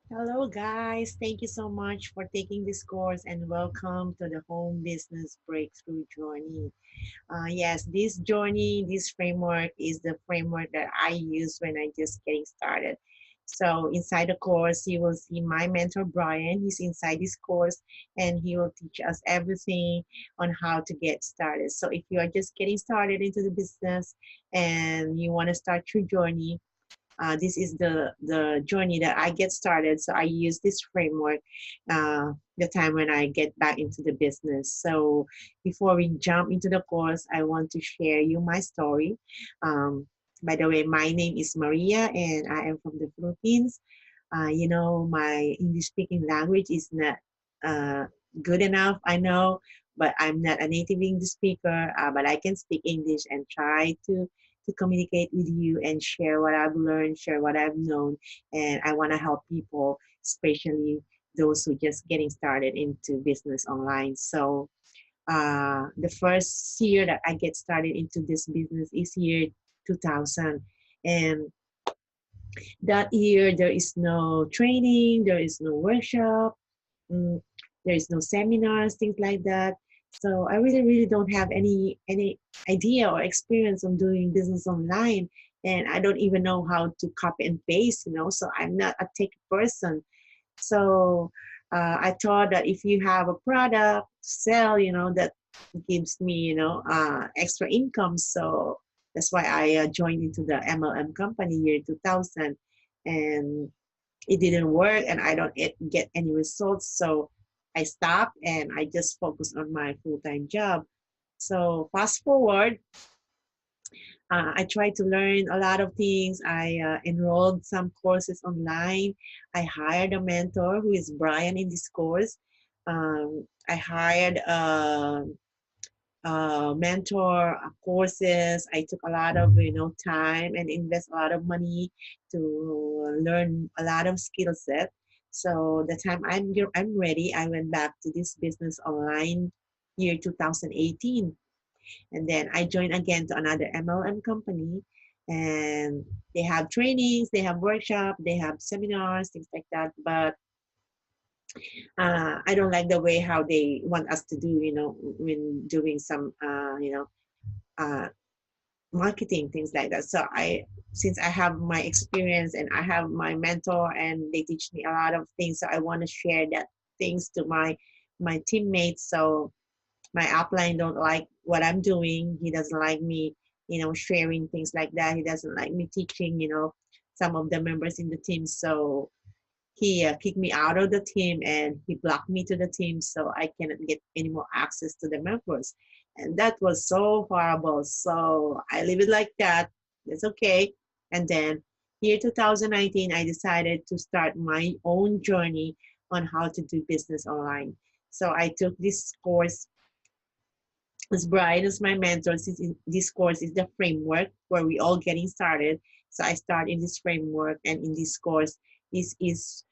Hello, guys. Thank you so much for taking this course and welcome to the Home Business Breakthrough Journey. Yes, this journey, this framework is the framework that I use when I just getting started. So inside the course, you will see my mentor, Brian. He's inside this course and he will teach us everything on how to get started. So if you are just getting started into the business and you want to start your journey, this is the journey that I get started. So I use this framework the time when I get back into the business. So before we jump into the course, I want to share you my story. By the way, my name is Maria and I am from the Philippines. My English speaking language is not uh, good enough, I know, but I'm not a native English speaker, but I can speak English and try to communicate with you and share what I've learned, share what I've known, and I want to help people, especially those who just getting started into business online. So the first year that I get started into this business is year 2000, and that year there is no training, there is no workshop, mm, there is no seminars, things like that. So I really don't have any idea or experience on doing business online, and I don't even know how to copy and paste. So I'm not a tech person. So I thought that if you have a product to sell, that gives me, extra income. So that's why I joined into the MLM company year 2000, and it didn't work, and I don't get any results. So I stopped and I just focused on my full-time job. So fast forward, I tried to learn a lot of things. I enrolled some courses online. I hired a mentor who is Brian in this course. I hired mentor courses. I took a lot of time and invest a lot of money to learn a lot of skill set. So the time I'm ready, I went back to this business online year 2018, and then I joined again to another MLM company, and they have trainings, they have workshop, they have seminars, things like that. But I don't like the way how they want us to do, when doing some, uh, marketing, things like that. So since I have my experience and I have my mentor and they teach me a lot of things, so I want to share that things to my teammates. So my upline don't like what I'm doing. He doesn't like me, sharing things like that. He doesn't like me teaching, some of the members in the team. So he kicked me out of the team and he blocked me to the team, so I cannot get any more access to the members. And that was so horrible. So I leave it like that. It's okay. And then year 2019, I decided to start my own journey on how to do business online. So I took this course as Brian is my mentor. Since this course is the framework where we all getting started. So I start in this framework, and in this course, this is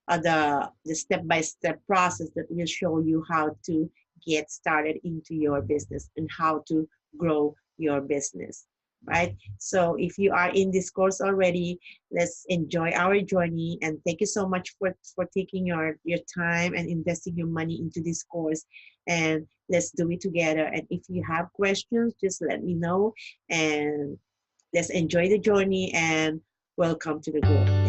the step-by-step process that will show you how to get started into your business and how to grow your business, right? So if you are in this course already, let's enjoy our journey, and thank you so much for taking your time and investing your money into this course, and let's do it together. And if you have questions, just let me know, and let's enjoy the journey, and welcome to the group.